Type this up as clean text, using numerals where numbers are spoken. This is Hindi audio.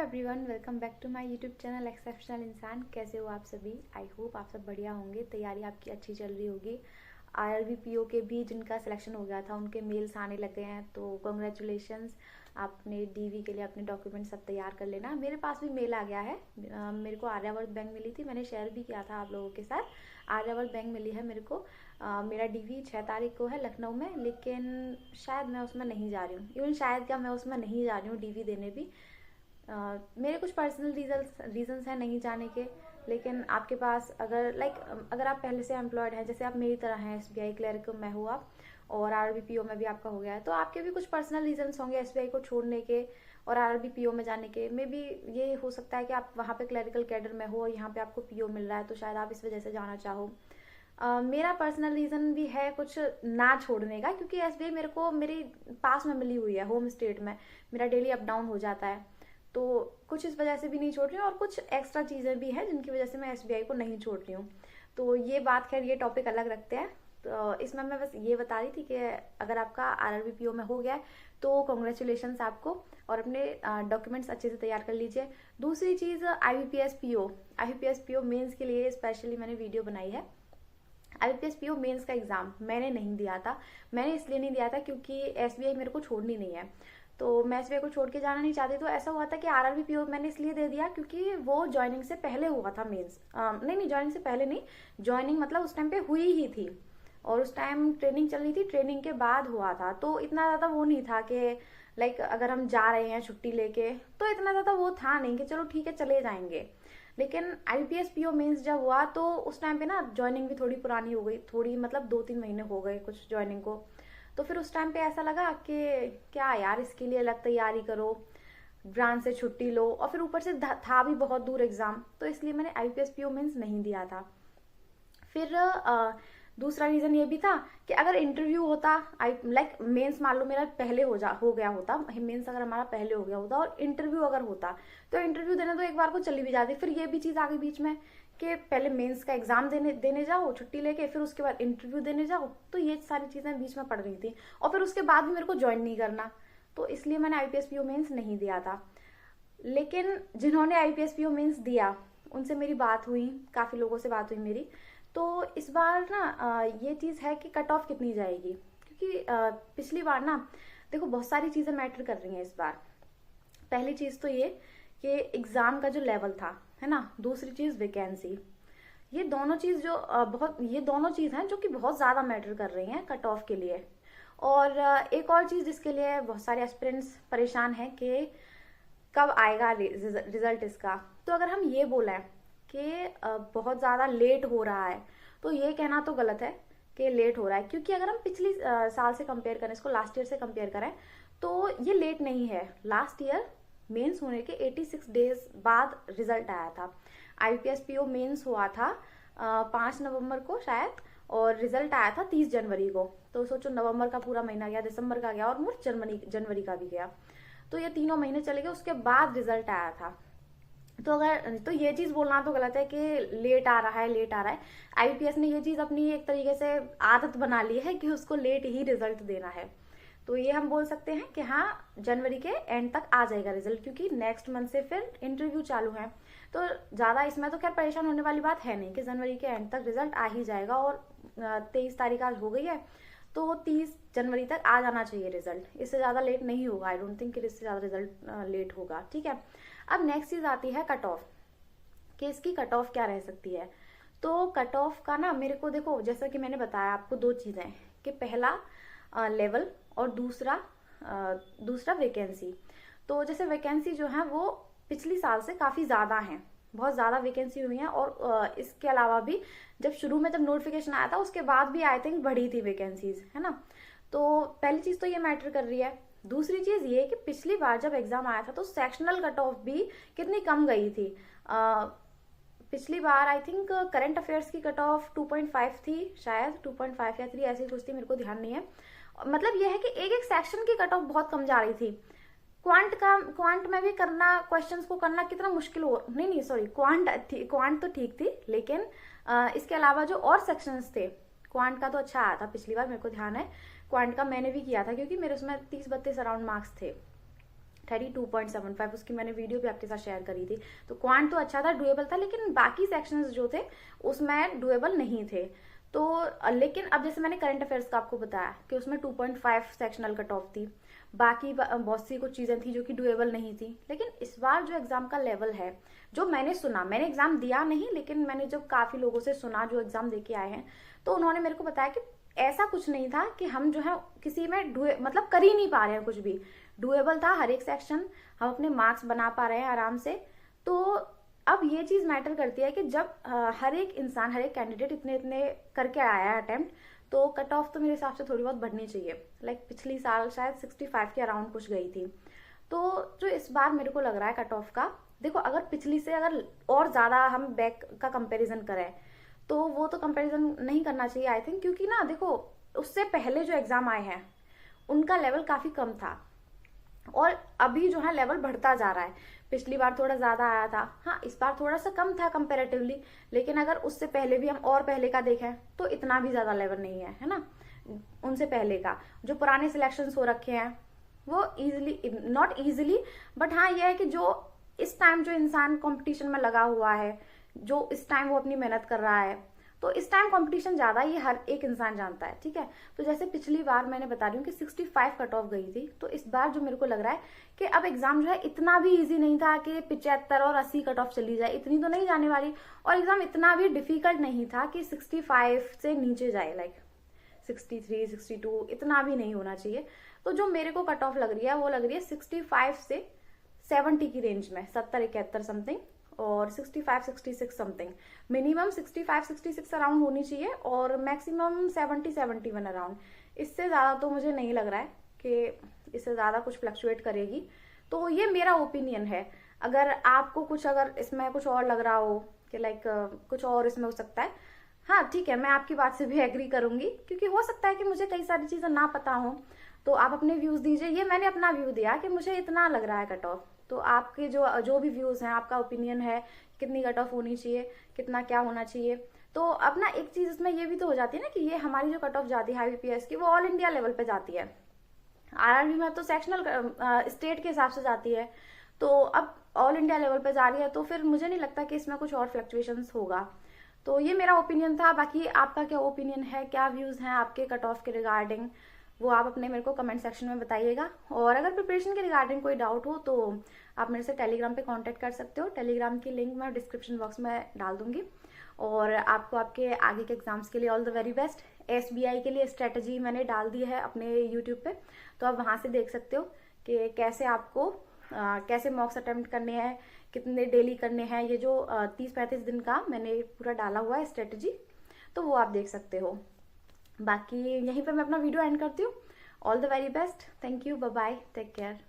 Everyone, welcome back to my YouTube channel exceptional इंसान। कैसे हो आप सभी? आई होप आप सब बढ़िया होंगे। तैयारी आपकी अच्छी चल रही होगी। आरआरबी पीओ के भी जिनका सिलेक्शन हो गया था उनके मेल्स आने लग गए हैं, तो कॉन्ग्रेचुलेशंस। आपने डीवी के लिए अपने डॉक्यूमेंट सब तैयार कर लेना। मेरे पास भी मेल आ गया है। मेरे को आर्यावर्त बैंक मिली थी, मैंने शेयर भी किया था आप लोगों के साथ। आर्यावर्त बैंक मिली है मेरे को। मेरा डीवी 6 तारीख को है लखनऊ में, लेकिन शायद मैं उसमें नहीं जा रही हूँ। इवन शायद क्या, मैं उसमें नहीं जा रही हूँ डीवी देने भी। मेरे कुछ पर्सनल रीजंस हैं नहीं जाने के। लेकिन आपके पास अगर आप पहले से एम्प्लॉयड हैं, जैसे आप मेरी तरह हैं, एसबीआई क्लर्क में हो आप, और आरआरबीपीओ में भी आपका हो गया है, तो आपके भी कुछ पर्सनल रीजंस होंगे एसबीआई को छोड़ने के और आरआरबीपीओ में जाने के। मे बी ये हो सकता है कि आप वहाँ पे क्लरिकल कैडर में हो और यहाँ पे आपको पीओ मिल रहा है, तो शायद आप इस वजह से जाना चाहो। मेरा पर्सनल रीज़न भी है कुछ ना छोड़ने का, क्योंकि एसबीआई मेरे को मेरी पास में मिली हुई है, होम स्टेट में। मेरा डेली अप डाउन हो जाता है, तो कुछ इस वजह से भी नहीं छोड़ रही हूँ, और कुछ एक्स्ट्रा चीज़ें भी हैं जिनकी वजह से मैं एसबीआई को नहीं छोड़ रही हूँ। तो ये बात, खैर ये टॉपिक अलग रखते हैं। तो इसमें मैं बस ये बता रही थी कि अगर आपका आरआरबीपीओ में हो गया है तो कॉन्ग्रेचुलेशंस आपको, और अपने डॉक्यूमेंट्स अच्छे से तैयार कर लीजिए। दूसरी चीज़, आईबीपीएस पीओ मेंस के लिए स्पेशली मैंने वीडियो बनाई है। आईबीपीएस पीओ मेंस का एग्जाम मैंने नहीं दिया था। मैंने इसलिए नहीं दिया था क्योंकि एसबीआई मेरे को छोड़नी नहीं है, तो मैं एसबीआई को छोड़ के जाना नहीं चाहती। तो ऐसा हुआ था कि आरआरबी पीओ मैंने इसलिए दे दिया क्योंकि वो ज्वाइनिंग से पहले हुआ था मेंस। नहीं, ज्वाइनिंग से पहले नहीं, ज्वाइनिंग मतलब उस टाइम पे हुई ही थी, और उस टाइम ट्रेनिंग चल रही थी, ट्रेनिंग के बाद हुआ था। तो इतना ज़्यादा वो नहीं था कि अगर हम जा रहे हैं छुट्टी लेके, तो इतना ज़्यादा वो था नहीं कि चलो ठीक है चले जाएंगे। लेकिन आईपीएस पीओ मेंस जब हुआ तो उस टाइम पे ना ज्वाइनिंग भी थोड़ी पुरानी हो गई, थोड़ी मतलब 2-3 महीने हो गए कुछ ज्वाइनिंग को। तो फिर उस टाइम पे ऐसा लगा कि क्या यार, इसके लिए अलग तैयारी करो, ब्रांच से छुट्टी लो, और फिर ऊपर से था भी बहुत दूर एग्जाम, तो इसलिए मैंने आईपीएस पीओ मेंस नहीं दिया था। फिर दूसरा रीज़न ये भी था कि अगर इंटरव्यू होता, मेंस मान लो मेरा पहले हो गया होता, मेंस अगर हमारा पहले हो गया होता और इंटरव्यू अगर होता, तो इंटरव्यू देने तो एक बार को चली भी जाती। फिर ये भी चीज़ आ गई बीच में कि पहले मेंस का एग्जाम देने जाओ छुट्टी लेके, फिर उसके बाद इंटरव्यू देने जाओ, तो ये सारी चीज़ें बीच में पड़ रही थी। और फिर उसके बाद भी मेरे को ज्वाइन नहीं करना, तो इसलिए मैंने आईपीएस पीओ मेंस नहीं दिया था। लेकिन जिन्होंने आईपीएस पीओ मेंस दिया उनसे मेरी बात हुई, काफ़ी लोगों से बात हुई मेरी। तो इस बार ना ये चीज़ है कि कट ऑफ कितनी जाएगी, क्योंकि पिछली बार ना देखो बहुत सारी चीज़ें मैटर कर रही हैं इस बार। पहली चीज़ तो ये कि एग्ज़ाम का जो लेवल था, है ना। दूसरी चीज़ वैकेंसी। ये दोनों चीज़ ये दोनों चीज़ हैं जो कि बहुत ज़्यादा मैटर कर रही हैं कट ऑफ के लिए। और एक और चीज़ जिसके लिए बहुत सारे एस्पिरेंट्स परेशान हैं कि कब आएगा रिजल्ट इसका। तो अगर हम ये बोलें कि बहुत ज़्यादा लेट हो रहा है, तो ये कहना तो गलत है कि लेट हो रहा है, क्योंकि अगर हम पिछली साल से कंपेयर करें, इसको लास्ट ईयर से कंपेयर करें, तो ये लेट नहीं है। लास्ट ईयर मेंस होने के 86 डेज बाद रिजल्ट आया था। आईपीएस पीओ मेंस हुआ था 5 नवंबर को शायद, और रिजल्ट आया था 30 जनवरी को। तो सोचो, नवंबर का पूरा महीना गया, दिसंबर का गया, और मुझ जनवरी का भी गया, तो ये 3 महीने चले गए, उसके बाद रिजल्ट आया था। तो ये चीज बोलना तो गलत है कि लेट आ रहा है। आईपीएस ने ये चीज अपनी एक तरीके से आदत बना ली है कि उसको लेट ही रिजल्ट देना है। तो ये हम बोल सकते हैं कि हाँ, जनवरी के एंड तक आ जाएगा रिजल्ट, क्योंकि नेक्स्ट मंथ से फिर इंटरव्यू चालू है। तो ज्यादा इसमें तो खैर परेशान होने वाली बात है नहीं कि जनवरी के एंड तक रिजल्ट आ ही जाएगा। और 23 तारीख आज हो गई है, तो 30 जनवरी तक आ जाना चाहिए रिजल्ट। इससे ज़्यादा लेट नहीं होगा। आई डोंट थिंक कि इससे ज़्यादा रिजल्ट लेट होगा। ठीक है, अब नेक्स्ट चीज़ आती है कट ऑफ, कि इसकी कट ऑफ क्या रह सकती है। तो कट ऑफ का ना, मेरे को देखो, जैसा कि मैंने बताया आपको, 2 चीज़ें, कि पहला लेवल और दूसरा वैकेंसी। तो जैसे वैकेंसी जो है वो पिछली साल से काफ़ी ज़्यादा है, बहुत ज़्यादा वैकेंसी हुई है। और इसके अलावा भी जब नोटिफिकेशन आया था उसके बाद भी आई थिंक बढ़ी थी वैकेंसीज, है ना। तो पहली चीज़ तो ये मैटर कर रही है। दूसरी चीज़ ये कि पिछली बार जब एग्जाम आया था तो सेक्शनल कट ऑफ भी कितनी कम गई थी। पिछली बार आई थिंक करंट अफेयर्स की कट ऑफ 2.5 थी शायद, 2.5 या 3 ऐसी कुछ थी, मेरे को ध्यान नहीं है। मतलब यह है कि एक सेक्शन की कट ऑफ बहुत कम जा रही थी। क्वांट में भी करना, क्वेश्चंस को करना कितना मुश्किल हो, नहीं सॉरी, क्वांट तो ठीक थी, लेकिन इसके अलावा जो और सेक्शंस थे, क्वांट का तो अच्छा आया था पिछली बार, मेरे को ध्यान है। क्वांट का मैंने भी किया था क्योंकि मेरे उसमें 30-32 अराउंड मार्क्स थे। 32.75, उसकी मैंने वीडियो भी आपके साथ शेयर करी थी। तो क्वांट तो अच्छा था, डुएबल था, लेकिन बाकी सेक्शंस जो थे उसमें डुएबल नहीं थे। तो लेकिन अब जैसे मैंने करंट अफेयर्स का आपको बताया कि उसमें 2.5 सेक्शनल कट ऑफ थी, बाकी बहुत सी कुछ चीज़ें थी जो कि डुएबल नहीं थी। लेकिन इस बार जो एग्जाम का लेवल है, जो मैंने सुना, मैंने एग्जाम दिया नहीं, लेकिन मैंने जब काफ़ी लोगों से सुना जो एग्जाम दे के आए हैं, तो उन्होंने मेरे को बताया कि ऐसा कुछ नहीं था कि हम जो है किसी में मतलब कर ही नहीं पा रहे हैं कुछ भी। डुएबल था हर एक सेक्शन, हम अपने मार्क्स बना पा रहे हैं आराम से। तो अब ये चीज़ मैटर करती है कि जब हर एक इंसान, हर एक कैंडिडेट इतने इतने करके आया है अटेम्प्ट, तो कट ऑफ तो मेरे हिसाब से थोड़ी बहुत बढ़नी चाहिए। लाइक पिछली साल शायद 65 के अराउंड कुछ गई थी। तो जो इस बार मेरे को लग रहा है कट ऑफ का, देखो अगर पिछली से अगर और ज़्यादा हम बैक का कंपेरिजन करें, तो वो तो कंपेरिजन नहीं करना चाहिए आई थिंक, क्योंकि ना देखो उससे पहले जो एग्जाम आए हैं उनका लेवल काफ़ी कम था, और अभी जो है लेवल बढ़ता जा रहा है। पिछली बार थोड़ा ज़्यादा आया था, हाँ इस बार थोड़ा सा कम था कंपेरेटिवली, लेकिन अगर उससे पहले भी हम और पहले का देखें तो इतना भी ज़्यादा लेवल नहीं है ना उनसे पहले का। जो पुराने सिलेक्शंस हो रखे हैं वो इजीली, नॉट इजीली, बट हाँ ये है कि जो इस टाइम जो इंसान कंपटीशन में लगा हुआ है, जो इस टाइम वो अपनी मेहनत कर रहा है, तो इस टाइम कंपटीशन ज़्यादा, ये हर एक इंसान जानता है, ठीक है। तो जैसे पिछली बार मैंने बता रही हूँ कि 65 कट ऑफ गई थी, तो इस बार जो मेरे को लग रहा है कि अब एग्जाम जो है इतना भी इजी नहीं था कि 75 और 80 कट ऑफ चली जाए, इतनी तो नहीं जाने वाली। और एग्जाम इतना भी डिफिकल्ट नहीं था कि 65 से नीचे जाए, लाइक 63, 62 इतना भी नहीं होना चाहिए। तो जो मेरे को कट ऑफ लग रही है वो लग रही है 65 से 70 की रेंज में, 70, 71 समथिंग, और 65, 66 समथिंग। मिनिमम 65, 66 अराउंड होनी चाहिए, और मैक्सिमम 70, 71 अराउंड। इससे ज़्यादा तो मुझे नहीं लग रहा है कि इससे ज़्यादा कुछ फ्लक्चुएट करेगी। तो ये मेरा ओपिनियन है। अगर आपको कुछ, अगर इसमें कुछ और लग रहा हो कि लाइक कुछ और इसमें हो सकता है, हाँ ठीक है, मैं आपकी बात से भी एग्री करूंगी, क्योंकि हो सकता है कि मुझे कई सारी चीज़ें ना पता हो। तो आप अपने व्यूज़ दीजिए, ये मैंने अपना व्यू दिया कि मुझे इतना लग रहा है कट ऑफ। तो आपके जो भी व्यूज़ हैं, आपका ओपिनियन है कितनी कट ऑफ होनी चाहिए, कितना क्या होना चाहिए। तो अपना एक चीज़ इसमें ये भी तो हो जाती है ना कि ये हमारी जो कट ऑफ जाती है IBPS की, वो ऑल इंडिया लेवल पे जाती है। RRB में तो सेक्शनल स्टेट के हिसाब से जाती है, तो अब ऑल इंडिया लेवल पे जा रही है, तो फिर मुझे नहीं लगता कि इसमें कुछ और फ्लक्चुएशंस होगा। तो ये मेरा ओपिनियन था। बाकी आपका क्या ओपिनियन है, क्या व्यूज़ हैं आपके कट ऑफ के रिगार्डिंग, वो आप अपने मेरे को कमेंट सेक्शन में बताइएगा। और अगर प्रिपरेशन के रिगार्डिंग कोई डाउट हो तो आप मेरे से टेलीग्राम पे कांटेक्ट कर सकते हो। टेलीग्राम की लिंक मैं डिस्क्रिप्शन बॉक्स में डाल दूंगी। और आपको आपके आगे के एग्जाम्स के लिए all the very best. SBI के लिए स्ट्रेटजी मैंने डाल दी है अपने यूट्यूब पे, तो आप वहाँ से देख सकते हो कि कैसे आपको कैसे मॉक्स अटेम्प्ट करने हैं, कितने डेली करने हैं। ये जो 30-35 दिन का मैंने पूरा डाला हुआ है स्ट्रेटजी, तो वो आप देख सकते हो। बाकी यहीं पे मैं अपना वीडियो एंड करती हूँ। All the very best, thank you, bye bye, take care.